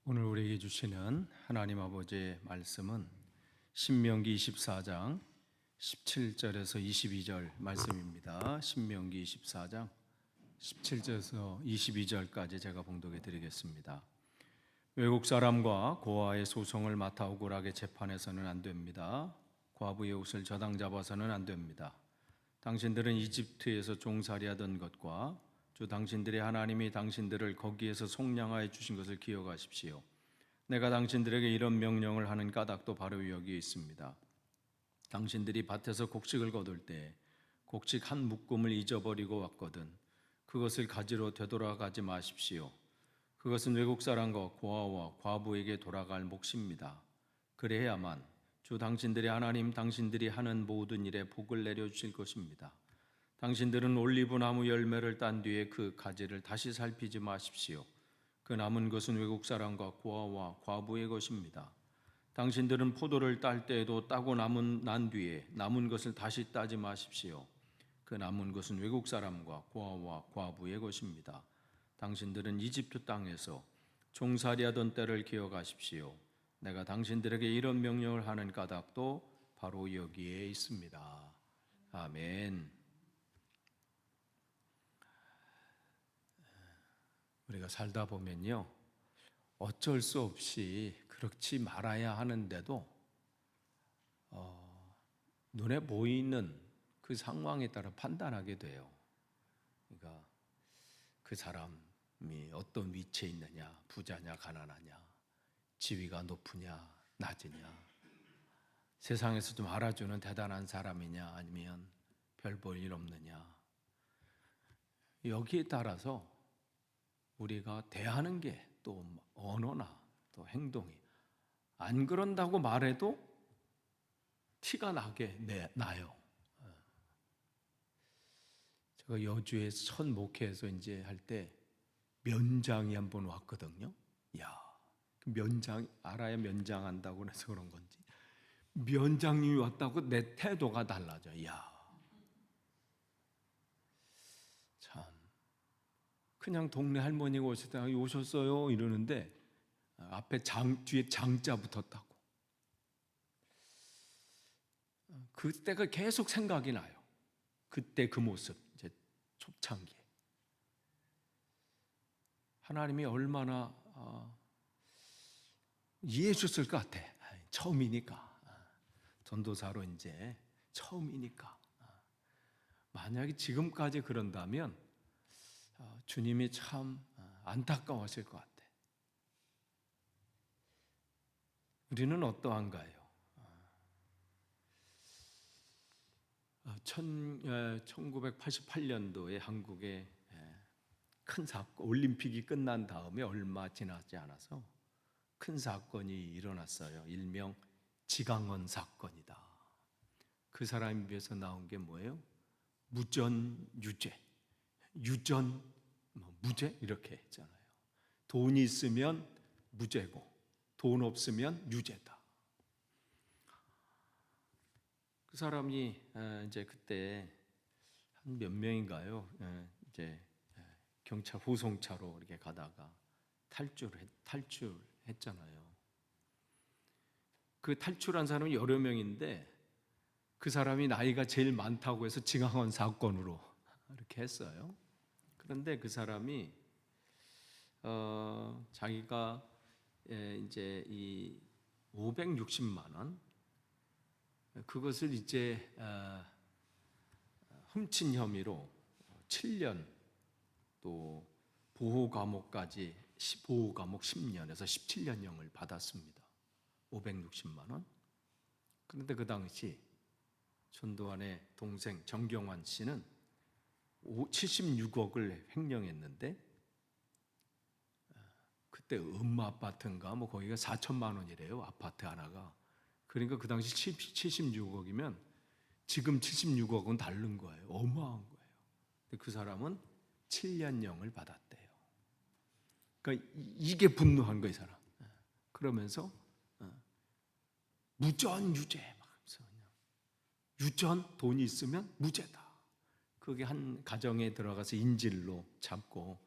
오늘 우리에게 주시는 하나님 아버지의 말씀은 신명기 24장 17절에서 22절 말씀입니다. 신명기 24장 17절에서 22절까지 제가 봉독해 드리겠습니다. 외국 사람과 고아의 소송을 맡아 억울하게 재판해서는 안 됩니다. 과부의 옷을 저당 잡아서는 안 됩니다. 당신들은 이집트에서 종살이하던 것과 주 당신들의 하나님이 당신들을 거기에서 속량하여 주신 것을 기억하십시오. 내가 당신들에게 이런 명령을 하는 까닭도 바로 여기에 있습니다. 당신들이 밭에서 곡식을 거둘 때 곡식 한 묶음을 잊어버리고 왔거든 그것을 가지러 되돌아가지 마십시오. 그것은 외국 사람과 고아와 과부에게 돌아갈 몫입니다. 그래야만 주 당신들의 하나님 당신들이 하는 모든 일에 복을 내려주실 것입니다. 당신들은 올리브나무 열매를 딴 뒤에 그 가지를 다시 살피지 마십시오. 그 남은 것은 외국 사람과 고아와 과부의 것입니다. 당신들은 포도를 딸 때에도 따고 난 뒤에 남은 것을 다시 따지 마십시오. 그 남은 것은 외국 사람과 고아와 과부의 것입니다. 당신들은 이집트 땅에서 종살이하던 때를 기억하십시오. 내가 당신들에게 이런 명령을 하는 까닭도 바로 여기에 있습니다. 아멘. 우리가 살다 보면요, 어쩔 수 없이 그렇지 말아야 하는데도 눈에 보이는 그 상황에 따라 판단하게 돼요. 그러니까 그 사람이 어떤 위치에 있느냐, 부자냐, 가난하냐, 지위가 높으냐, 낮으냐, 세상에서 좀 알아주는 대단한 사람이냐, 아니면 별 볼 일 없느냐, 여기에 따라서 우리가 대하는 게 또 언어나 또 행동이 안 그런다고 말해도 티가 나요. 제가 여주에 첫 목회에서 이제 할 때 면장이 한 번 왔거든요. 야, 면장 알아야 면장한다고 해서 그런 건지 면장님이 왔다고 내 태도가 달라져. 야, 참 그냥 동네 할머니가 오셨어요 이러는데 앞에 뒤에 장자 붙었다고. 그때가 계속 생각이 나요. 그때 그 모습, 이제 초창기에 하나님이 얼마나 이해해 주셨을 것 같아. 처음이니까, 전도사로 이제 처음이니까. 만약에 지금까지 그런다면 주님이 참 안타까워하실 것 같아. 우리는 어떠한가요? 1988년도에 한국에 큰 사건, 올림픽이 끝난 다음에 얼마 지나지 않아서 큰 사건이 일어났어요. 일명 지강원 사건이다. 그 사람에 비해서 나온 게 뭐예요? 무전 유죄, 유전 무죄 이렇게 했잖아요. 돈이 있으면 무죄고 돈 없으면 유죄다. 그 사람이 이제 그때 한 몇 명인가요? 이제 경찰護送차로 이렇게 가다가 탈출했잖아요. 그 탈출한 사람이 여러 명인데 그 사람이 나이가 제일 많다고 해서 지강원 사건으로 이렇게 했어요. 그런데 그 사람이 자기가 이제 이 560만 원 그것을 이제 훔친 혐의로 7년 또 보호 감옥까지 보호 감옥 10년에서 17년형을 받았습니다. 560만 원. 그런데 그 당시 전두환의 동생 정경환 씨는 76억을 횡령했는데 그때 아파트인가 뭐 거기가 4천만 원이래요. 아파트 하나가. 그러니까 그 당시 76억이면 지금 76억은 다른 거예요. 어마어마한 거예요. 근데 그 사람은 7년형을 받았대요. 그러니까 이게 분노한 거예요, 이 사람. 그러면서 무전 유죄 막 하면서 그냥 유전 돈이 있으면 무죄다. 그게 한 가정에 들어가서 인질로 잡고.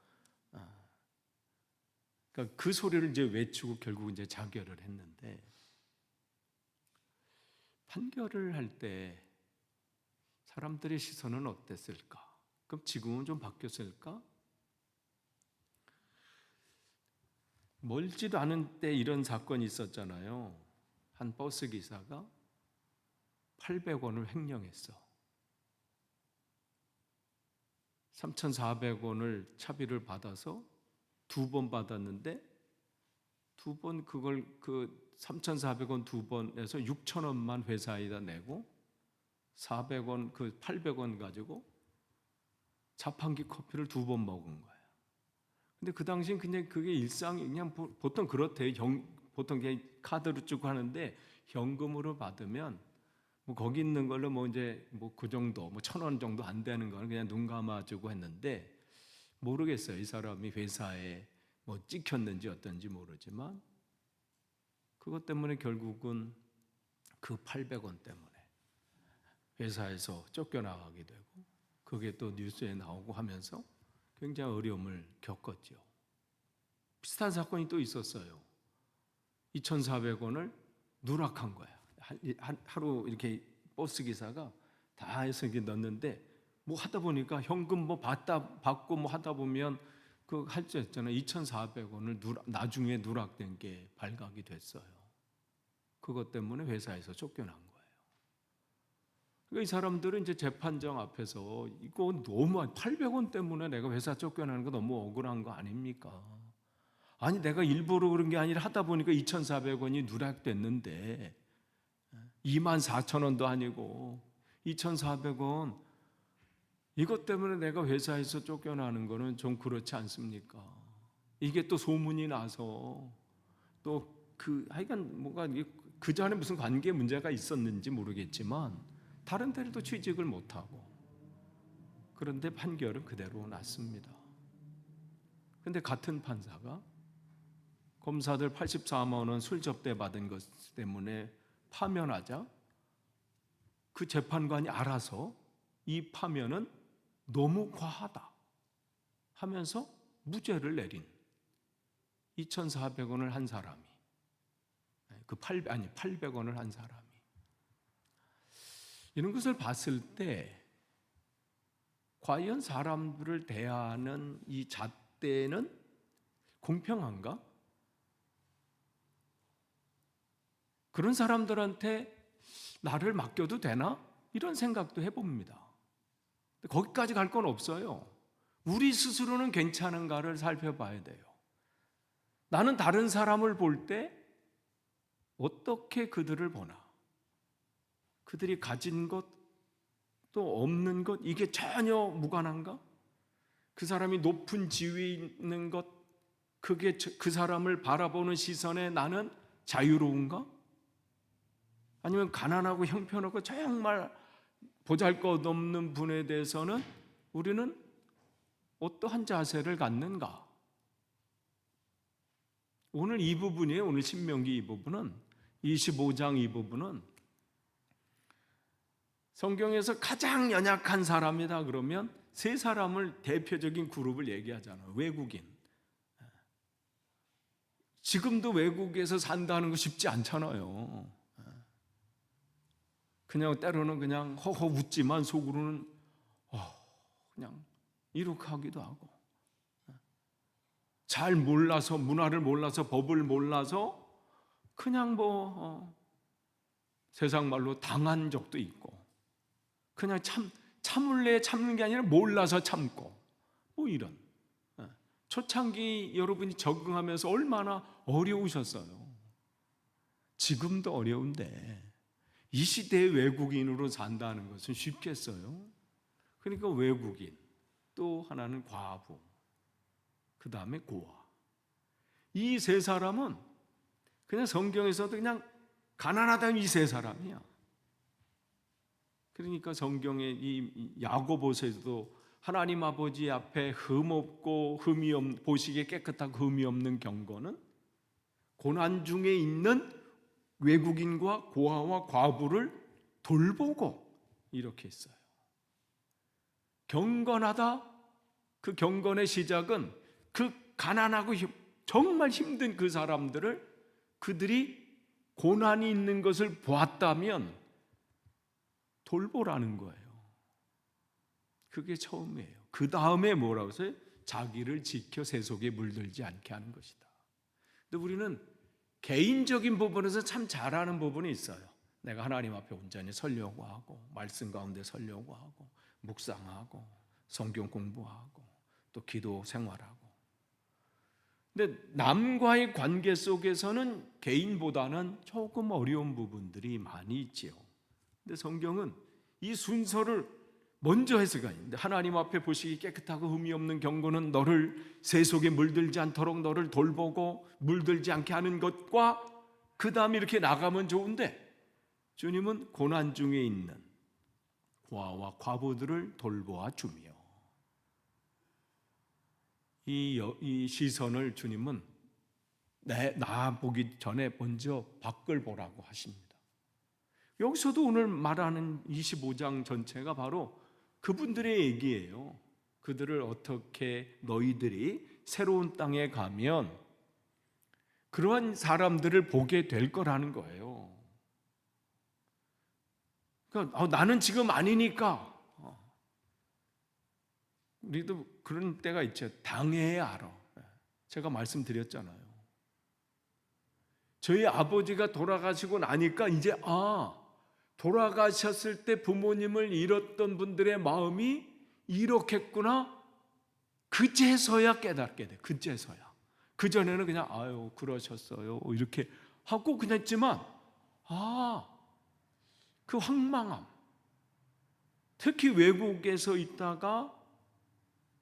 그러니까 그러니까 그 소리를 이제 외치고 결국 이제 자결을 했는데, 판결을 할 때 사람들의 시선은 어땠을까? 그럼 지금은 좀 바뀌었을까? 멀지도 않은 때 이런 사건이 있었잖아요. 한 버스 기사가 800원을 횡령했어. 3,400원을 차비를 받아서 2번 받았는데, 2번 그걸 3,400원 2번에서 6,000원만 회사에다 내고 400원 800원 가지고 자판기 커피를 2번 먹은 거야. 근데 그 당시엔 그냥 그게 일상이 그냥 보통 그렇대. 보통 그냥 카드로 쭉 하는데 현금으로 받으면 뭐 거기 있는 걸로 뭐 이제 뭐 그 정도 뭐 1,000원 정도 안 되는 거는 그냥 눈 감아주고 했는데, 모르겠어요. 이 사람이 회사에 뭐 찍혔는지 어떤지 모르지만 그것 때문에 결국은 그 800원 때문에 회사에서 쫓겨나가게 되고, 그게 또 뉴스에 나오고 하면서 굉장히 어려움을 겪었죠. 비슷한 사건이 또 있었어요. 2,400원을 누락한 거야. 하루 이렇게 버스 기사가 다 해서 이렇게 넣었는데, 뭐 하다 보니까 현금 뭐 받고 뭐 하다 보면 그 할 줄 있잖아요. 2,400원을 나중에 누락된 게 발각이 됐어요. 그것 때문에 회사에서 쫓겨난 거예요. 그러니까 이 사람들은 이제 재판장 앞에서 이거 너무 800원 때문에 내가 회사 쫓겨나는 거 너무 억울한 거 아닙니까? 아니 내가 일부러 그런 게 아니라 하다 보니까 2,400원이 누락됐는데 24,000원도 아니고 2,400원, 이것 때문에 내가 회사에서 쫓겨나는 거는 좀 그렇지 않습니까? 이게 또 소문이 나서 또 하여간 뭔가 그 전에 무슨 관계 문제가 있었는지 모르겠지만 다른 데로도 취직을 못하고, 그런데 판결은 그대로 났습니다. 그런데 같은 판사가 검사들 84만 원 술 접대 받은 것 때문에 파면하자 그 재판관이 알아서 이 파면은 너무 과하다 하면서 무죄를 내린 2,400원을 한 사람이, 800원을 한 사람이, 이런 것을 봤을 때 과연 사람들을 대하는 이 잣대는 공평한가? 그런 사람들한테 나를 맡겨도 되나? 이런 생각도 해봅니다. 거기까지 갈 건 없어요. 우리 스스로는 괜찮은가를 살펴봐야 돼요. 나는 다른 사람을 볼 때 어떻게 그들을 보나? 그들이 가진 것, 또 없는 것, 이게 전혀 무관한가? 그 사람이 높은 지위에 있는 것, 그게 그 사람을 바라보는 시선에 나는 자유로운가? 아니면 가난하고 형편없고 정말 보잘것없는 분에 대해서는 우리는 어떠한 자세를 갖는가? 오늘 이 부분이에요. 오늘 신명기 이 부분은, 25장 이 부분은 성경에서 가장 연약한 사람이다 그러면 세 사람을 대표적인 그룹을 얘기하잖아요. 외국인. 지금도 외국에서 산다는 거 쉽지 않잖아요. 그냥 때로는 그냥 허허 웃지만 속으로는 그냥 이룩하기도 하고, 잘 몰라서, 문화를 몰라서, 법을 몰라서 그냥 세상 말로 당한 적도 있고, 그냥 참을래 참는 게 아니라 몰라서 참고, 이런. 초창기 여러분이 적응하면서 얼마나 어려우셨어요. 지금도 어려운데 이 시대에 외국인으로 산다는 것은 쉽겠어요? 그러니까 외국인, 또 하나는 과부, 그 다음에 고아. 이 세 사람은 그냥 성경에서도 그냥 가난하다는 이 세 사람이야. 그러니까 성경의 이 야고보서에서도 하나님 아버지 앞에 흠없고 보시기에 깨끗하고 흠이 없는 경건은 고난 중에 있는 외국인과 고아와 과부를 돌보고, 이렇게 했어요. 경건하다, 그 경건의 시작은 그 가난하고 정말 힘든 그 사람들을 그들이 고난이 있는 것을 보았다면 돌보라는 거예요. 그게 처음이에요. 그 다음에 뭐라고 해서 자기를 지켜 세속에 물들지 않게 하는 것이다. 근데 우리는 개인적인 부분에서 참 잘하는 부분이 있어요. 내가 하나님 앞에 온전히 서려고 하고, 말씀 가운데 서려고 하고, 묵상하고, 성경 공부하고, 또 기도 생활하고. 근데 남과의 관계 속에서는 개인보다는 조금 어려운 부분들이 많이 있지요. 근데 성경은 이 순서를 먼저 해석하는, 하나님 앞에 보시기 깨끗하고 흠이 없는 경고는 너를 세속에 물들지 않도록 너를 돌보고 물들지 않게 하는 것과 그 다음에 이렇게 나가면 좋은데, 주님은 고난 중에 있는 고아와 과부들을 돌보아 주며, 이 시선을 주님은 나 보기 전에 먼저 밖을 보라고 하십니다. 여기서도 오늘 말하는 25장 전체가 바로 그분들의 얘기예요. 그들을 어떻게 너희들이 새로운 땅에 가면 그러한 사람들을 보게 될 거라는 거예요. 그러니까 나는 지금 아니니까. 우리도 그런 때가 있죠. 당해야 알아. 제가 말씀드렸잖아요. 저희 아버지가 돌아가시고 나니까 이제 돌아가셨을 때 부모님을 잃었던 분들의 마음이 이렇겠구나. 그제서야 깨닫게 돼. 그제서야. 그전에는 그냥 아유 그러셨어요 이렇게 하고 그냥 했지만 그 황망함, 특히 외국에서 있다가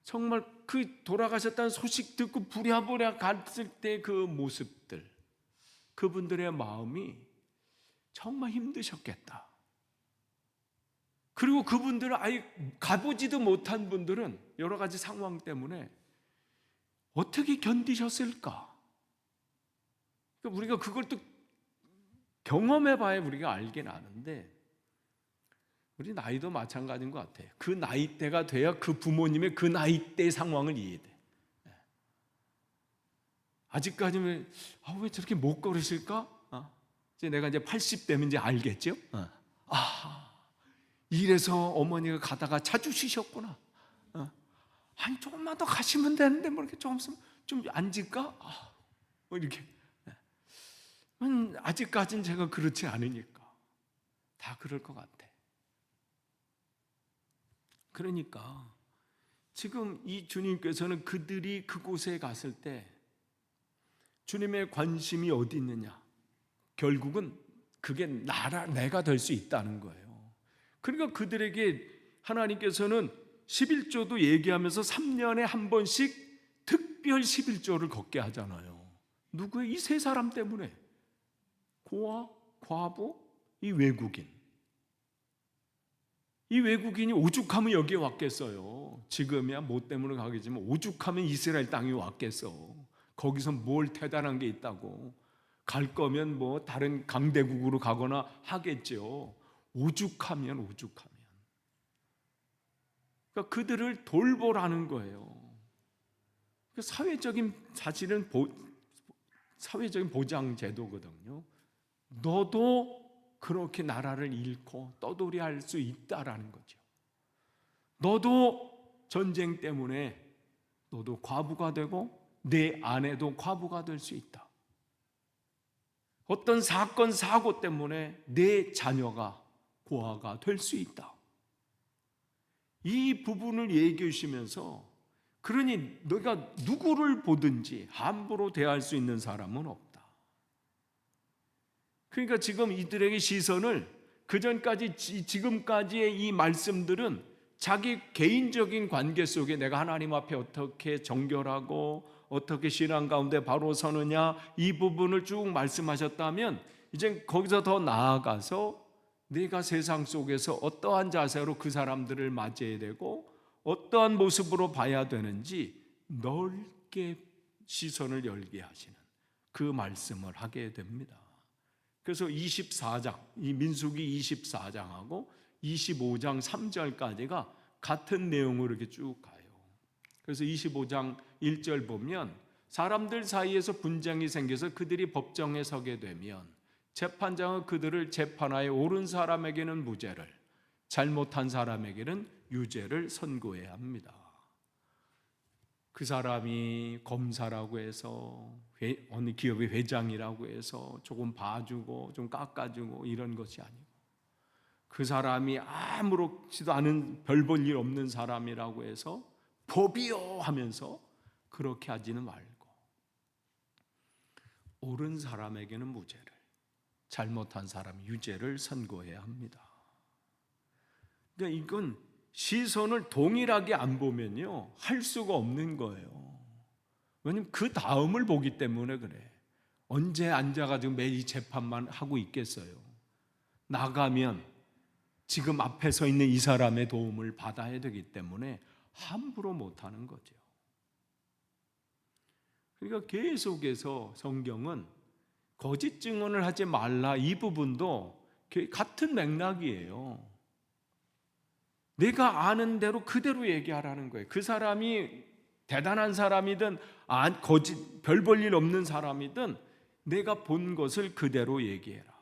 정말 그 돌아가셨다는 소식 듣고 부랴부랴 갔을 때 그 모습들, 그분들의 마음이 정말 힘드셨겠다. 그리고 그분들은 아예 가보지도 못한 분들은 여러 가지 상황 때문에 어떻게 견디셨을까? 그러니까 우리가 그걸 또 경험해봐야 우리가 알긴 아는데, 우리 나이도 마찬가지인 것 같아요. 그 나이대가 돼야 그 부모님의 그 나이대의 상황을 이해돼. 아직까지는 왜 저렇게 못 걸으실까? 내가 이제 80대면 이제 알겠죠? 이래서 어머니가 가다가 자주 쉬셨구나. 아니 조금만 더 가시면 되는데 뭐 이렇게 좀 앉을까? 뭐 이렇게. 아직까지는 제가 그렇지 않으니까 다 그럴 것 같아. 그러니까 지금 이 주님께서는 그들이 그곳에 갔을 때 주님의 관심이 어디 있느냐? 결국은 그게 내가 될 수 있다는 거예요. 그러니까 그들에게 하나님께서는 11조도 얘기하면서 3년에 한 번씩 특별 11조를 걷게 하잖아요. 누구의? 이 세 사람 때문에. 고아, 과부, 이 외국인. 이 외국인이 오죽하면 여기에 왔겠어요. 지금이야 뭐 때문에 가겠지만 오죽하면 이스라엘 땅에 왔겠어. 거기서 뭘 대단한 게 있다고. 갈 거면 뭐 다른 강대국으로 가거나 하겠죠. 오죽하면. 그러니까 그들을 돌보라는 거예요. 사회적인 사실은 사회적인 보장 제도거든요. 너도 그렇게 나라를 잃고 떠돌이할 수 있다라는 거죠. 너도 전쟁 때문에 너도 과부가 되고 내 아내도 과부가 될 수 있다. 어떤 사건 사고 때문에 내 자녀가 고아가 될 수 있다. 이 부분을 얘기해 주시면서, 그러니 너가 누구를 보든지 함부로 대할 수 있는 사람은 없다. 그러니까 지금 이들에게 시선을 그전까지 지금까지의 이 말씀들은 자기 개인적인 관계 속에 내가 하나님 앞에 어떻게 정결하고 어떻게 신앙 가운데 바로 서느냐, 이 부분을 쭉 말씀하셨다면 이제 거기서 더 나아가서 네가 세상 속에서 어떠한 자세로 그 사람들을 맞이해야 되고 어떠한 모습으로 봐야 되는지 넓게 시선을 열게 하시는 그 말씀을 하게 됩니다. 그래서 24장, 이 민수기 24장하고 25장 3절까지가 같은 내용으로 이렇게 쭉 가요. 그래서 25장 1절 보면 사람들 사이에서 분쟁이 생겨서 그들이 법정에 서게 되면 재판장은 그들을 재판하에 옳은 사람에게는 무죄를, 잘못한 사람에게는 유죄를 선고해야 합니다. 그 사람이 검사라고 해서 어느 기업의 회장이라고 해서 조금 봐주고 좀 깎아주고 이런 것이 아니고, 그 사람이 아무렇지도 않은 별 볼 일 없는 사람이라고 해서 법이요 하면서 그렇게 하지는 말고 옳은 사람에게는 무죄를, 잘못한 사람 유죄를 선고해야 합니다. 그러니까 이건 시선을 동일하게 안 보면요 할 수가 없는 거예요. 왜냐하면 그 다음을 보기 때문에 그래. 언제 앉아가지고 매일 이 재판만 하고 있겠어요. 나가면 지금 앞에 서 있는 이 사람의 도움을 받아야 되기 때문에 함부로 못하는 거죠. 그러니까 계속해서 성경은 거짓 증언을 하지 말라, 이 부분도 같은 맥락이에요. 내가 아는 대로 그대로 얘기하라는 거예요. 그 사람이 대단한 사람이든 거짓 별 볼 일 없는 사람이든 내가 본 것을 그대로 얘기해라.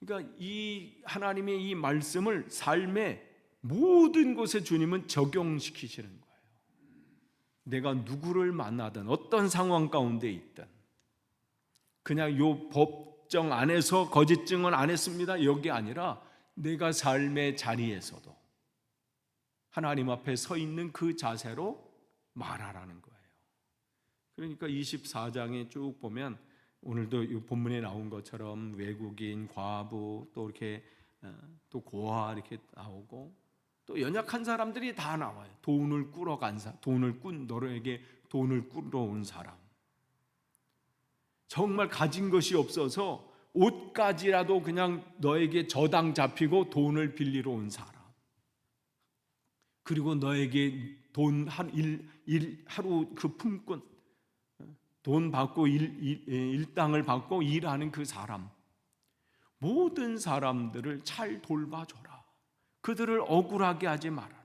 그러니까 이 하나님의 이 말씀을 삶의 모든 곳에 주님은 적용시키시는 거예요. 내가 누구를 만나든 어떤 상황 가운데 있든 그냥 요 법정 안에서 거짓 증언 안 했습니다 여기 아니라 내가 삶의 자리에서도 하나님 앞에 서 있는 그 자세로 말하라는 거예요. 그러니까 24장에 쭉 보면 오늘도 이 본문에 나온 것처럼 외국인, 과부, 또 이렇게 또 고아 이렇게 나오고 또 연약한 사람들이 다 나와요. 돈을 꾸러간 사람, 너에게 돈을 꾸러온 사람, 정말 가진 것이 없어서 옷까지라도 그냥 너에게 저당 잡히고 돈을 빌리러 온 사람, 그리고 너에게 돈 하루 그 품꾼, 돈 받고 일당을 받고 일하는 그 사람, 모든 사람들을 잘 돌봐줘라. 그들을 억울하게 하지 말아라.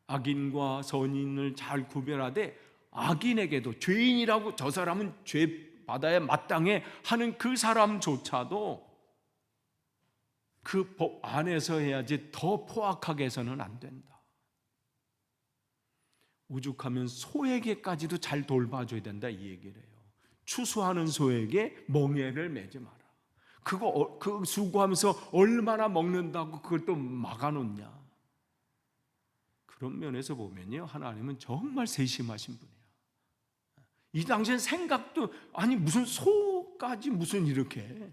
악인과 선인을 잘 구별하되 악인에게도, 죄인이라고 저 사람은 죄 받아야 마땅해 하는 그 사람조차도 그 법 안에서 해야지 더 포악하게 해서는 안 된다. 오죽하면 소에게까지도 잘 돌봐줘야 된다, 이 얘기를 해요. 추수하는 소에게 멍에를 매지 마라. 그거 수고하면서 얼마나 먹는다고 그걸 또 막아놓냐. 그런 면에서 보면요 하나님은 정말 세심하신 분이에요. 이 당시엔 생각도, 아니 무슨 소까지 무슨 이렇게,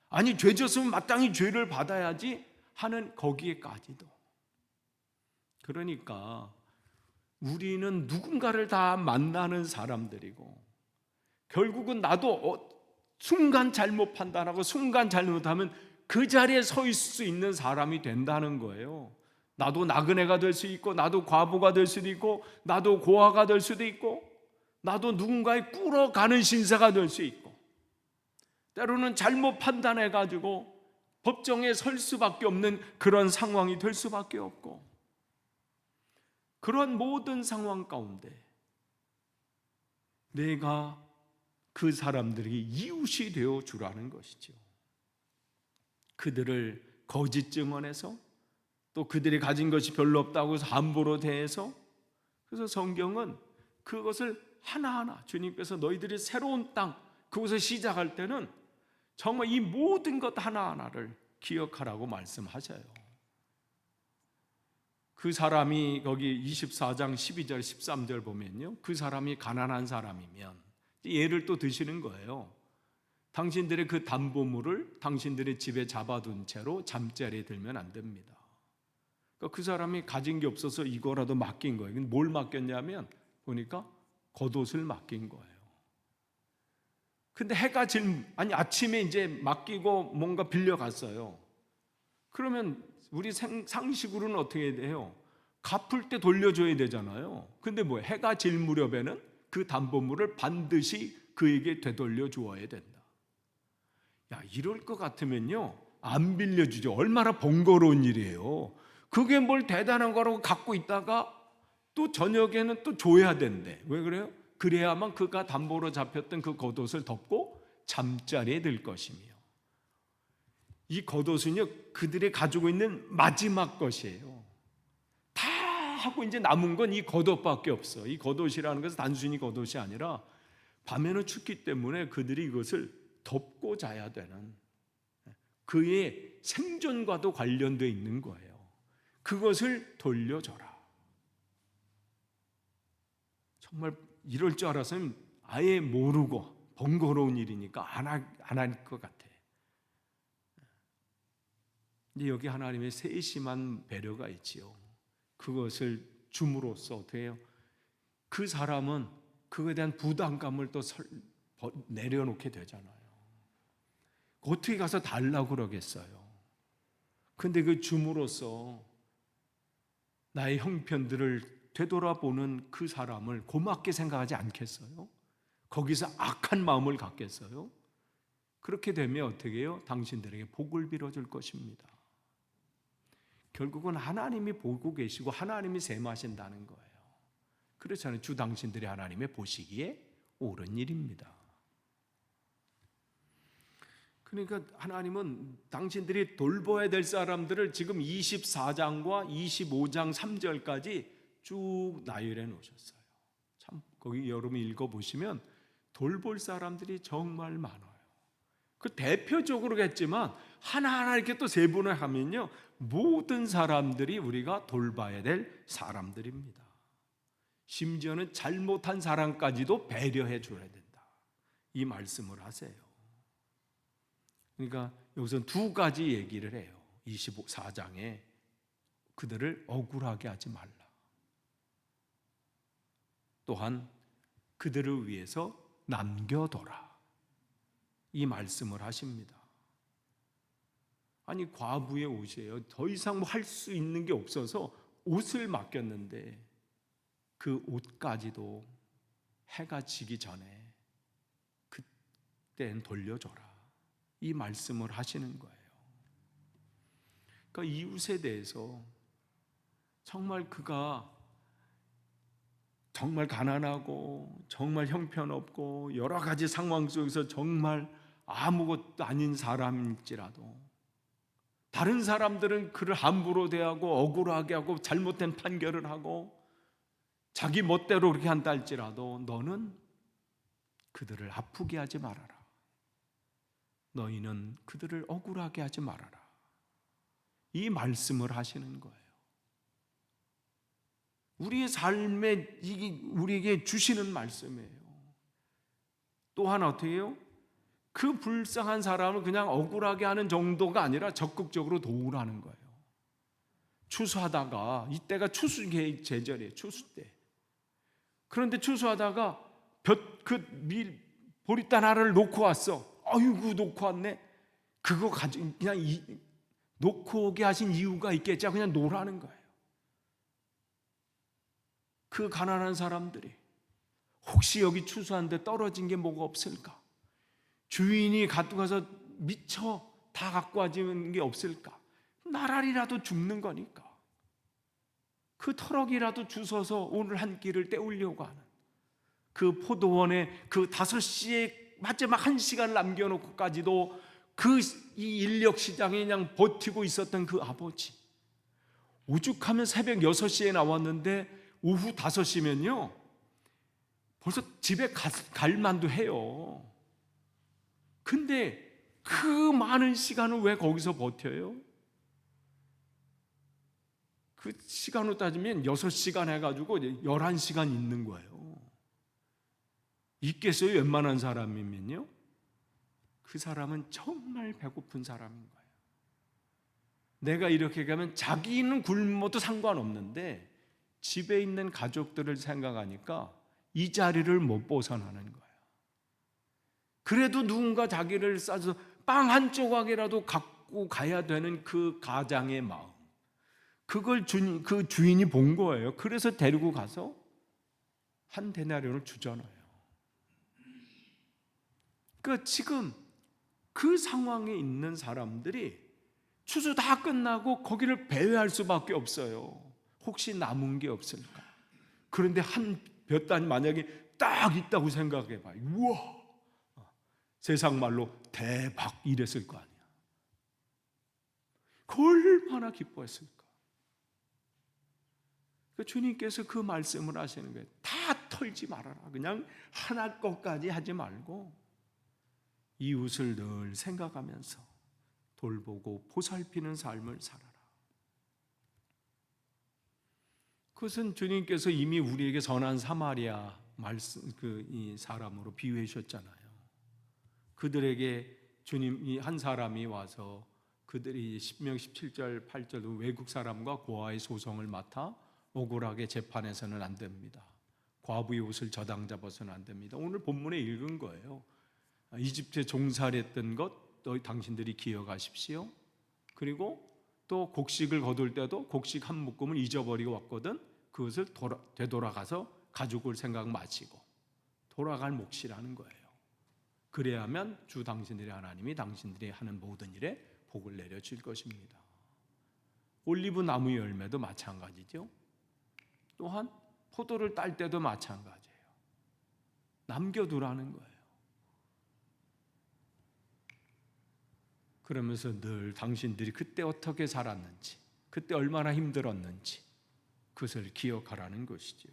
아니 죄 졌으면 마땅히 죄를 받아야지 하는 거기에까지도. 그러니까 우리는 누군가를 다 만나는 사람들이고 결국은 나도 순간 잘못 판단하고 순간 잘못하면 그 자리에 서 있을 수 있는 사람이 된다는 거예요. 나도 나그네가 될 수 있고, 나도 과부가 될 수도 있고, 나도 고아가 될 수도 있고, 나도 누군가의 꿇어가는 신세가 될 수 있고, 때로는 잘못 판단해가지고 법정에 설 수밖에 없는 그런 상황이 될 수밖에 없고, 그런 모든 상황 가운데 내가 그 사람들에게 이웃이 되어 주라는 것이죠. 그들을 거짓 증언해서 또 그들이 가진 것이 별로 없다고 해서 함부로 대해서, 그래서 성경은 그것을 하나하나 주님께서 너희들이 새로운 땅 그곳에 시작할 때는 정말 이 모든 것 하나하나를 기억하라고 말씀하셔요. 그 사람이 거기 24장 12절 13절 보면요, 그 사람이 가난한 사람이면 예를 또 드시는 거예요. 당신들의 그 담보물을 당신들의 집에 잡아둔 채로 잠자리에 들면 안 됩니다. 그러니까 그 사람이 가진 게 없어서 이거라도 맡긴 거예요. 뭘 맡겼냐면 보니까 겉옷을 맡긴 거예요. 근데 해가 아침에 이제 맡기고 뭔가 빌려갔어요. 그러면 우리 상식으로는 어떻게 돼요? 갚을 때 돌려줘야 되잖아요. 근데 뭐 해가 질 무렵에는 그 담보물을 반드시 그에게 되돌려 주어야 된다. 야, 이럴 것 같으면요 안 빌려주죠. 얼마나 번거로운 일이에요. 그게 뭘 대단한 거라고 갖고 있다가 또 저녁에는 또 줘야 된대. 왜 그래요? 그래야만 그가 담보로 잡혔던 그 겉옷을 덮고 잠자리에 들 것이며, 이 겉옷은요 그들이 가지고 있는 마지막 것이에요. 다 하고 이제 남은 건 이 겉옷밖에 없어. 이 겉옷이라는 것은 단순히 겉옷이 아니라 밤에는 춥기 때문에 그들이 이것을 덮고 자야 되는, 그의 생존과도 관련되어 있는 거예요. 그것을 돌려줘라. 정말 이럴 줄 알았으면 아예 모르고 번거로운 일이니까 안 할 것 같아. 근데 여기 하나님의 세심한 배려가 있지요. 그것을 줌으로써 어떻게 해요? 그 사람은 그거에 대한 부담감을 또 내려놓게 되잖아요. 어떻게 가서 달라고 그러겠어요? 근데 그 줌으로써 나의 형편들을 되돌아보는 그 사람을 고맙게 생각하지 않겠어요? 거기서 악한 마음을 갖겠어요? 그렇게 되면 어떻게 해요? 당신들에게 복을 빌어줄 것입니다. 결국은 하나님이 보고 계시고 하나님이 셈하신다는 거예요. 그렇잖아요. 주 당신들이 하나님의 보시기에 옳은 일입니다. 그러니까 하나님은 당신들이 돌봐야 될 사람들을 지금 24장과 25장 3절까지 쭉 나열해 놓으셨어요. 참 거기 여러분 읽어보시면 돌볼 사람들이 정말 많아요. 그 대표적으로겠지만 하나하나 이렇게 또 세분을 하면요, 모든 사람들이 우리가 돌봐야 될 사람들입니다. 심지어는 잘못한 사람까지도 배려해 줘야 된다, 이 말씀을 하세요. 그러니까 여기서 두 가지 얘기를 해요. 24장에 그들을 억울하게 하지 말라, 또한 그들을 위해서 남겨둬라, 이 말씀을 하십니다. 아니 과부의 옷이에요. 더 이상 뭐 할 수 있는 게 없어서 옷을 맡겼는데 그 옷까지도 해가 지기 전에 그때는 돌려줘라, 이 말씀을 하시는 거예요. 그러니까 이웃에 대해서 정말 그가 정말 가난하고 정말 형편없고 여러 가지 상황 속에서 정말 아무것도 아닌 사람일지라도 다른 사람들은 그를 함부로 대하고 억울하게 하고 잘못된 판결을 하고 자기 멋대로 그렇게 한다 할지라도 너는 그들을 아프게 하지 말아라. 너희는 그들을 억울하게 하지 말아라. 이 말씀을 하시는 거예요. 우리의 삶에 우리에게 주시는 말씀이에요. 또한 어떻게 해요? 그 불쌍한 사람을 그냥 억울하게 하는 정도가 아니라 적극적으로 도우라는 거예요. 추수하다가, 이때가 추수 제절이에요. 추수 때. 그런데 추수하다가 보리단 하나를 놓고 왔어. 아이고 놓고 왔네. 그거 가지고 그냥 놓고 오게 하신 이유가 있겠지. 그냥 놓으라는 거예요. 그 가난한 사람들이 혹시 여기 추수하는데 떨어진 게 뭐가 없을까? 주인이 갖고 가서 미처 다 갖고 와지는 게 없을까? 나랄이라도 죽는 거니까 그 터럭이라도 주워서 오늘 한 끼를 때우려고 하는 그 포도원에 그 5시에 마지막 1시간 남겨놓고까지도 이 인력 시장에 그냥 버티고 있었던 그 아버지, 오죽하면 새벽 6시에 나왔는데 오후 5시면요 벌써 집에 갈 만도 해요. 근데 그 많은 시간을 왜 거기서 버텨요? 그 시간으로 따지면 6시간 해가지고 11시간 있는 거예요. 있겠어요? 웬만한 사람이면요. 그 사람은 정말 배고픈 사람인 거예요. 내가 이렇게 가면 자기는 굶어도 상관없는데 집에 있는 가족들을 생각하니까 이 자리를 못 벗어나는 거예요. 그래도 누군가 자기를 싸서 빵 한 조각이라도 갖고 가야 되는 그 가장의 마음, 그걸 그 주인이 본 거예요. 그래서 데리고 가서 한 데나리온을 주잖아요. 그러니까 지금 그 상황에 있는 사람들이 추수 다 끝나고 거기를 배회할 수밖에 없어요. 혹시 남은 게 없을까? 그런데 한 몇 단이 만약에 딱 있다고 생각해 봐요. 우와, 세상 말로 대박 이랬을 거 아니야. 얼마나 기뻐했을까. 주님께서 그 말씀을 하시는 거예요. 다 털지 말아라. 그냥 하나 것까지 하지 말고 이웃을 늘 생각하면서 돌보고 보살피는 삶을 살아라. 그것은 주님께서 이미 우리에게 선한 사마리아 이 사람으로 비유해 주셨잖아요. 그들에게 주님이 한 사람이 와서 그들이 신명 17절 8절 외국 사람과 고아의 소송을 맡아 억울하게 재판해서는 안 됩니다. 과부의 옷을 저당 잡아서는 안 됩니다. 오늘 본문에 읽은 거예요. 이집트에 종살이했던 것 당신들이 기억하십시오. 그리고 또 곡식을 거둘 때도 곡식 한 묶음을 잊어버리고 왔거든. 그것을 되돌아가서 가족을 생각 마치고 돌아갈 몫이라는 거예요. 그래야만 주 당신들의 하나님이 당신들이 하는 모든 일에 복을 내려줄 것입니다. 올리브 나무 열매도 마찬가지죠. 또한 포도를 딸 때도 마찬가지예요. 남겨두라는 거예요. 그러면서 늘 당신들이 그때 어떻게 살았는지, 그때 얼마나 힘들었는지 그것을 기억하라는 것이지요.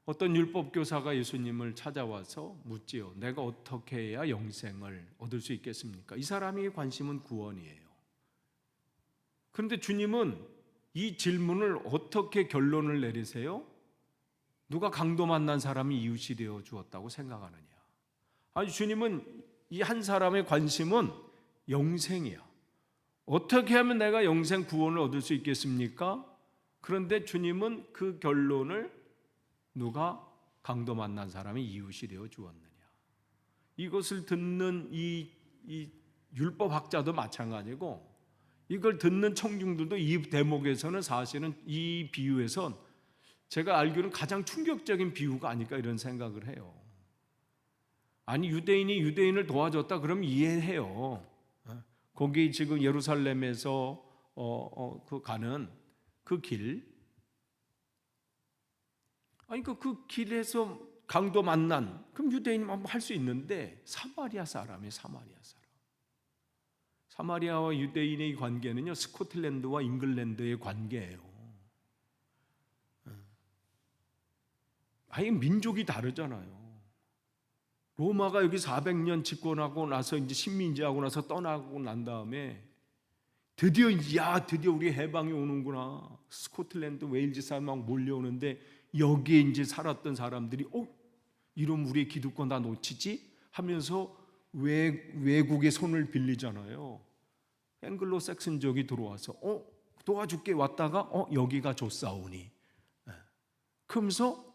어떤 율법 교사가 예수님을 찾아와서 묻지요. 내가 어떻게 해야 영생을 얻을 수 있겠습니까? 이 사람의 관심은 구원이에요. 그런데 주님은 이 질문을 어떻게 결론을 내리세요? 누가 강도 만난 사람이 이웃이 되어 주었다고 생각하느냐? 아니, 주님은 이 한 사람의 관심은 영생이야. 어떻게 하면 내가 영생 구원을 얻을 수 있겠습니까? 그런데 주님은 그 결론을 누가 강도 만난 사람이 이웃이 되어 주었느냐. 이것을 듣는 이 율법학자도 마찬가지고 이걸 듣는 청중들도 이 대목에서는 사실은 이 비유에선 제가 알기로는 가장 충격적인 비유가 아닐까 이런 생각을 해요. 아니, 유대인이 유대인을 도와줬다 그러면 이해해요. 거기 지금 예루살렘에서 가는 그 길, 아니 그 길에서 강도 만난 그럼 유대인이 할 수 있는데 사마리아 사람이에요. 사마리아 사람. 사마리아와 유대인의 관계는요, 스코틀랜드와 잉글랜드의 관계예요. 아예 민족이 다르잖아요. 로마가 여기 400년 집권하고 나서 이제 식민지하고 나서 떠나고 난 다음에 드디어 우리 해방이 오는구나. 스코틀랜드, 웨일즈 사람 막 몰려오는데 여기에 이제 살았던 사람들이 이러면 우리의 기득권 다 놓치지? 하면서 외국의 손을 빌리잖아요. 앵글로 삭슨족이 들어와서 도와줄게 왔다가 여기가 좋사오니. 그러면서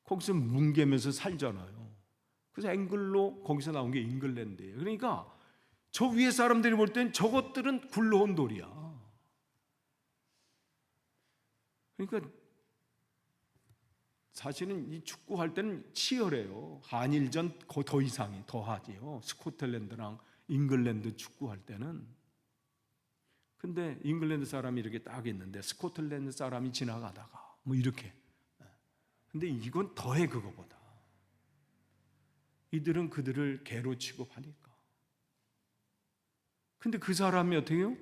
거기서 뭉개면서 살잖아요. 그래서 앵글로 거기서 나온 게 잉글랜드예요. 그러니까 저 위에 사람들이 볼 땐 저것들은 굴러온 돌이야. 그러니까 사실은 이 축구할 때는 치열해요. 한일전 더 이상이 더하지요. 스코틀랜드랑 잉글랜드 축구할 때는. 근데 잉글랜드 사람이 이렇게 딱 있는데 스코틀랜드 사람이 지나가다가 뭐 이렇게. 근데 이건 더해 그거보다. 이들은 그들을 개로 취급하니까. 근데 그 사람이 어떻게 해요?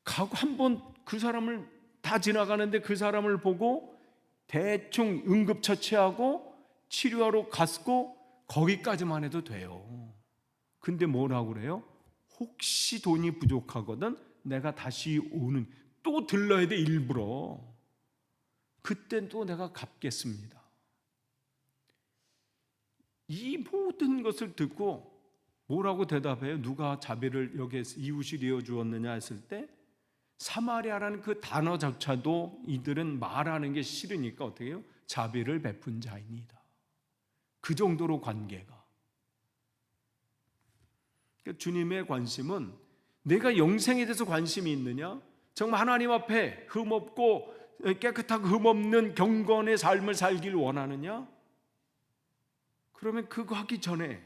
가고 한번 그 사람을 다 지나가는데 그 사람을 보고 대충 응급처치하고 치료하러 갔고 거기까지만 해도 돼요. 근데 뭐라고 그래요? 혹시 돈이 부족하거든 내가 다시 오는 또 들러야 돼 일부러. 그땐 또 내가 갚겠습니다. 이 모든 것을 듣고 뭐라고 대답해요? 누가 자비를 여기에서 이웃이 되어 주었느냐 했을 때 사마리아라는 그 단어조차도 이들은 말하는 게 싫으니까 어떻게 해요? 자비를 베푼 자입니다. 그 정도로 관계가. 그러니까 주님의 관심은 내가 영생에 대해서 관심이 있느냐? 정말 하나님 앞에 흠없고 깨끗하고 흠없는 경건의 삶을 살길 원하느냐? 그러면 그거 하기 전에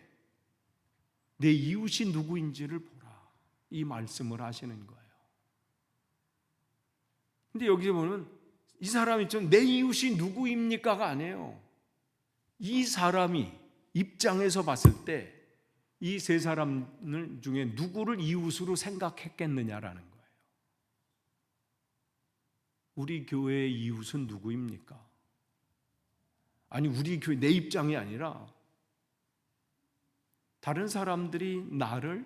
내 이웃이 누구인지를 보라. 이 말씀을 하시는 거예요. 근데 여기 보면 이 사람이 좀 내 이웃이 누구입니까가 아니에요. 이 사람이 입장에서 봤을 때 이 세 사람 중에 누구를 이웃으로 생각했겠느냐라는 거예요. 우리 교회의 이웃은 누구입니까? 아니, 우리 교회 내 입장이 아니라 다른 사람들이 나를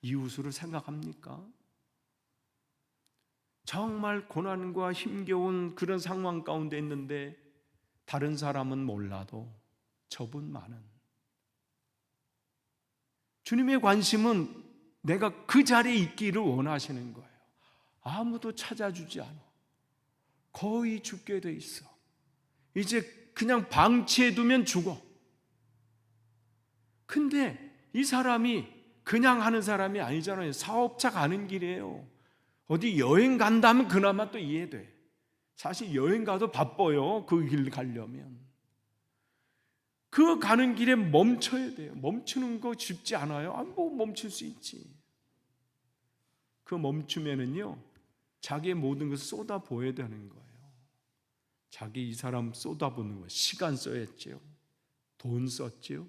이웃으로 생각합니까? 정말 고난과 힘겨운 그런 상황 가운데 있는데 다른 사람은 몰라도 저분만은, 주님의 관심은 내가 그 자리에 있기를 원하시는 거예요. 아무도 찾아주지 않아. 거의 죽게 돼 있어. 이제 그냥 방치해두면 죽어. 근데 이 사람이 그냥 하는 사람이 아니잖아요. 사업차 가는 길이에요. 어디 여행 간다면 그나마 또 이해돼. 사실 여행 가도 바빠요. 그 길 가려면. 그 가는 길에 멈춰야 돼요. 멈추는 거 쉽지 않아요. 뭐 멈출 수 있지. 그 멈추면은요, 자기의 모든 것을 쏟아부어야 되는 거예요. 자기 이 사람 쏟아붓는 거예요. 시간 써야지요. 돈 썼지요.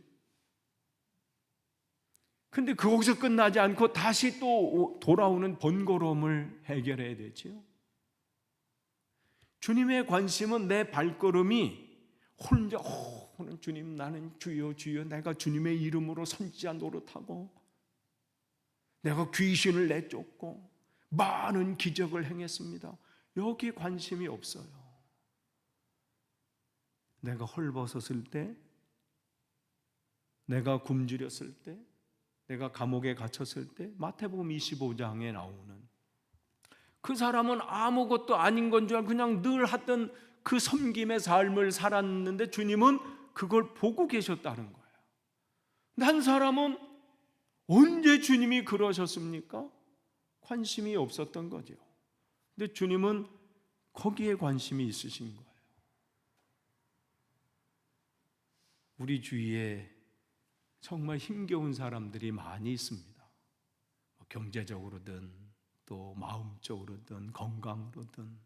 근데 거기서 끝나지 않고 다시 또 돌아오는 번거로움을 해결해야 되지요. 주님의 관심은 내 발걸음이 혼자 주님, 나는 주여 주여, 내가 주님의 이름으로 선지자 노릇하고 내가 귀신을 내쫓고 많은 기적을 행했습니다. 여기 관심이 없어요. 내가 헐벗었을 때, 내가 굶주렸을 때, 내가 감옥에 갇혔을 때, 마태복음 25장에 나오는 그 사람은 아무것도 아닌 건 줄 알고 그냥 늘 하던 그 섬김의 삶을 살았는데 주님은 그걸 보고 계셨다는 거예요. 근데 한 사람은 언제 주님이 그러셨습니까? 관심이 없었던 거죠. 근데 주님은 거기에 관심이 있으신 거예요. 우리 주위에 정말 힘겨운 사람들이 많이 있습니다. 경제적으로든 또 마음적으로든 건강으로든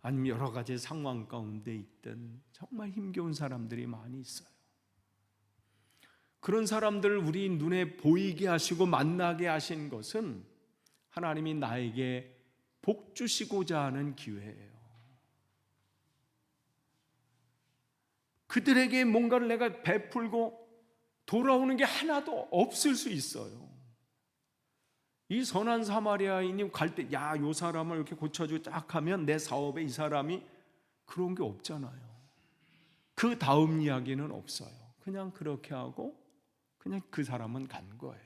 아니면 여러 가지 상황 가운데 있든 정말 힘겨운 사람들이 많이 있어요. 그런 사람들을 우리 눈에 보이게 하시고 만나게 하신 것은 하나님이 나에게 복 주시고자 하는 기회예요. 그들에게 뭔가를 내가 베풀고 돌아오는 게 하나도 없을 수 있어요. 이 선한 사마리아인이 갈 때, 야, 요 사람을 이렇게 고쳐주고 딱 하면 내 사업에 이 사람이, 그런 게 없잖아요. 그 다음 이야기는 없어요. 그냥 그렇게 하고 그냥 그 사람은 간 거예요.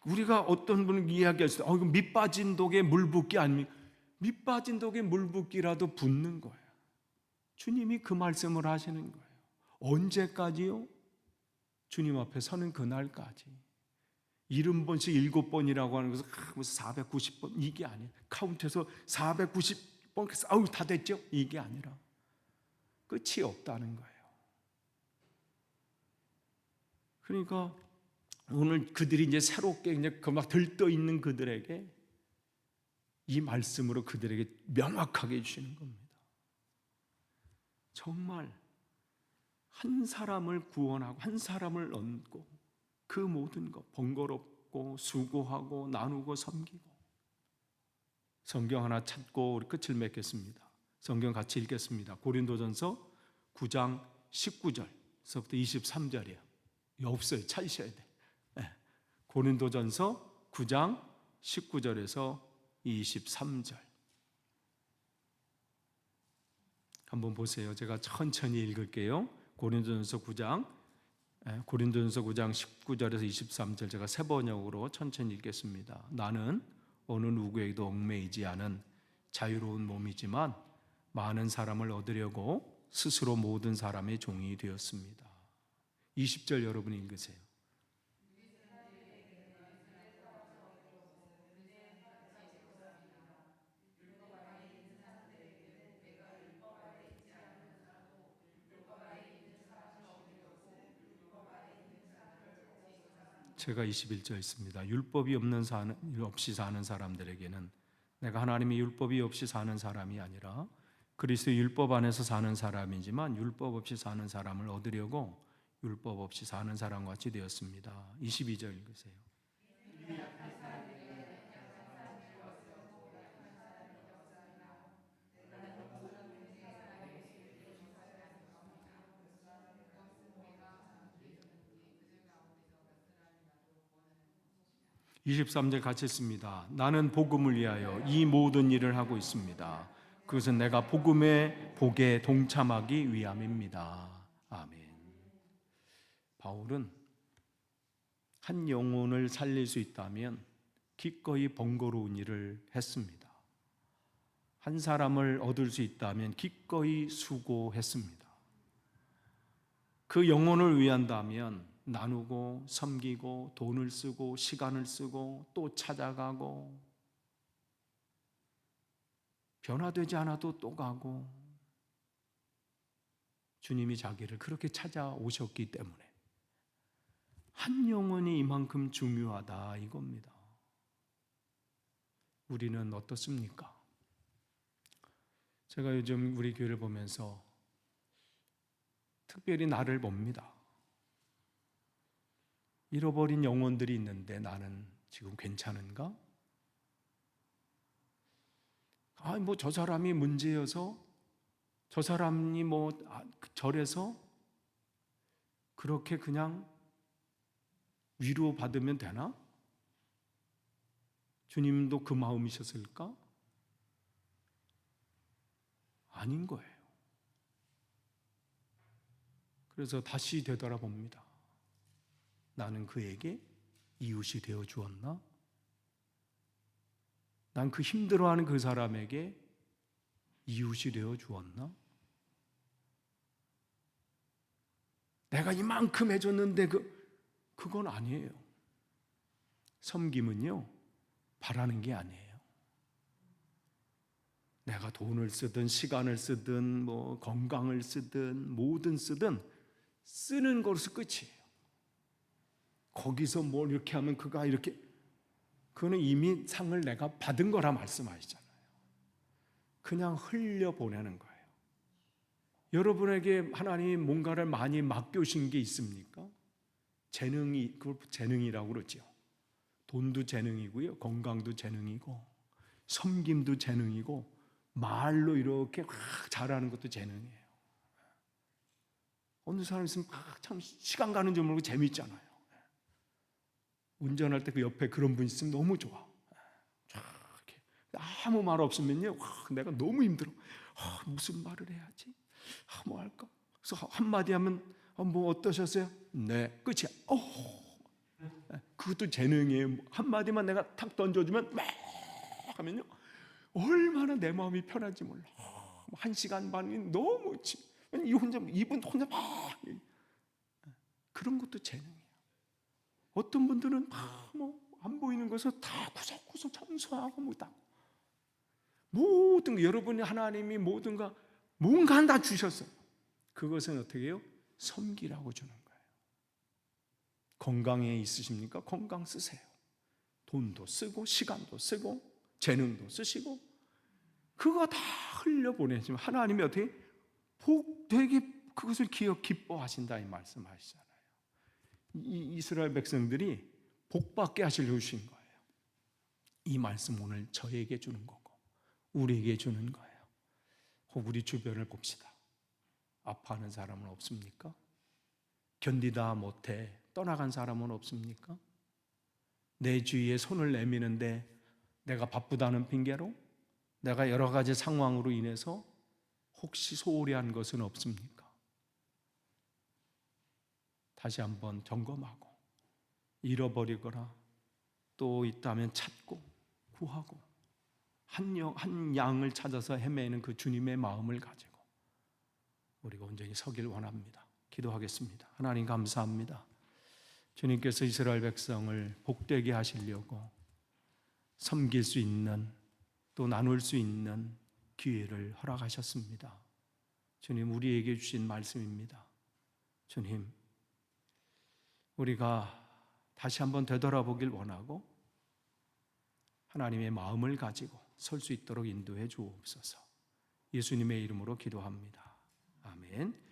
우리가 어떤 분은 이야기할 때, 이거 밑 빠진 독에 물 붓기 아닙니까? 밑 빠진 독에 물 붓기라도 붓는 거예요. 주님이 그 말씀을 하시는 거예요. 언제까지요? 주님 앞에 서는 그날까지. 70번씩 7번이라고 하는 것은 490번 이게 아니에요. 카운트해서 490번 아우 다 됐죠? 이게 아니라 끝이 없다는 거예요. 그러니까 오늘 그들이 이제 새롭게 이제 그 막 들떠 있는 그들에게 이 말씀으로 그들에게 명확하게 해주시는 겁니다. 정말 한 사람을 구원하고 한 사람을 얻고 그 모든 것 번거롭고 수고하고 나누고 섬기고. 성경 하나 찾고 우리 끝을 맺겠습니다. 성경 같이 읽겠습니다. 고린도전서 9장 19절서부터 23절이에요. 없어요. 찾으셔야 돼. 네. 고린도전서 9장 19절에서 23절 한번 보세요. 제가 천천히 읽을게요. 고린도전서 9장 19절에서 23절 제가 세 번역으로 천천히 읽겠습니다. 나는 어느 누구에게도 얽매이지 않은 자유로운 몸이지만 많은 사람을 얻으려고 스스로 모든 사람의 종이 되었습니다. 20절 여러분이 읽으세요. 제가 21절 있습니다. 율법이 없이 사는 사람들에게는 내가 하나님의 율법이 없이 사는 사람이 아니라 그리스도의 율법 안에서 사는 사람이지만 율법 없이 사는 사람을 얻으려고 율법 없이 사는 사람 같이 되었습니다. 22절 읽으세요. 23절 같이 했습니다. 나는 복음을 위하여 이 모든 일을 하고 있습니다. 그것은 내가 복음의 복에 동참하기 위함입니다. 아멘. 바울은 한 영혼을 살릴 수 있다면 기꺼이 번거로운 일을 했습니다. 한 사람을 얻을 수 있다면 기꺼이 수고했습니다. 그 영혼을 위한다면 나누고 섬기고 돈을 쓰고 시간을 쓰고 또 찾아가고 변화되지 않아도 또 가고 주님이 자기를 그렇게 찾아오셨기 때문에 한 영혼이 이만큼 중요하다 이겁니다. 우리는 어떻습니까? 제가 요즘 우리 교회를 보면서 특별히 나를 봅니다. 잃어버린 영혼들이 있는데 나는 지금 괜찮은가? 뭐 저 사람이 문제여서 저 사람이 저래서 그렇게 그냥 위로받으면 되나? 주님도 그 마음이셨을까? 아닌 거예요. 그래서 다시 되돌아봅니다. 나는 그에게 이웃이 되어 주었나? 난 그 힘들어하는 그 사람에게 이웃이 되어 주었나? 내가 이만큼 해줬는데 그건 아니에요. 섬김은요, 바라는 게 아니에요. 내가 돈을 쓰든 시간을 쓰든 건강을 쓰든 뭐든 쓰든 쓰는 것으로 끝이에요. 거기서 뭘 이렇게 하면 그가 이렇게, 그거는 이미 상을 내가 받은 거라 말씀하시잖아요. 그냥 흘려보내는 거예요. 여러분에게 하나님이 뭔가를 많이 맡겨주신 게 있습니까? 그걸 재능이라고 그러죠. 돈도 재능이고요, 건강도 재능이고, 섬김도 재능이고, 말로 이렇게 확 잘하는 것도 재능이에요. 어느 사람 있으면 참 시간 가는 줄 모르고 재미있잖아요. 운전할 때 그 옆에 그런 분 있으면 너무 좋아. 이렇게 아무 말 없으면요, 내가 너무 힘들어. 무슨 말을 해야지? 뭐 할까? 그래서 한마디 하면 뭐 어떠셨어요? 네, 끝이야. 그것도 재능이에요. 한마디만 내가 탁 던져주면 막 하면요, 얼마나 내 마음이 편한지 몰라. 1시간 반이 너무 이분 혼자 막 그런 것도 재능이에요. 어떤 분들은 안 보이는 것을 다 구석구석 청소하고 모든 거, 여러분이 하나님이 뭔가 다 주셨어요. 그것은 어떻게 해요? 섬기라고 주는 거예요. 건강에 있으십니까? 건강 쓰세요. 돈도 쓰고 시간도 쓰고 재능도 쓰시고 그거 다 흘려보내지만 하나님이 어떻게 되게 그것을 기뻐하신다 이 말씀하시잖아요. 이스라엘 백성들이 복받게 하시려고 주신 거예요. 이 말씀 오늘 저에게 주는 거고 우리에게 주는 거예요. 혹 우리 주변을 봅시다. 아파하는 사람은 없습니까? 견디다 못해 떠나간 사람은 없습니까? 내 주위에 손을 내미는데 내가 바쁘다는 핑계로 내가 여러 가지 상황으로 인해서 혹시 소홀히 한 것은 없습니까? 다시 한번 점검하고 잃어버리거나 또 있다면 찾고 구하고 한 양을 찾아서 헤매는 그 주님의 마음을 가지고 우리가 온전히 서길 원합니다. 기도하겠습니다. 하나님 감사합니다. 주님께서 이스라엘 백성을 복되게 하시려고 섬길 수 있는 또 나눌 수 있는 기회를 허락하셨습니다. 주님, 우리에게 주신 말씀입니다. 주님, 우리가 다시 한번 되돌아보길 원하고 하나님의 마음을 가지고 설 수 있도록 인도해 주옵소서. 예수님의 이름으로 기도합니다. 아멘.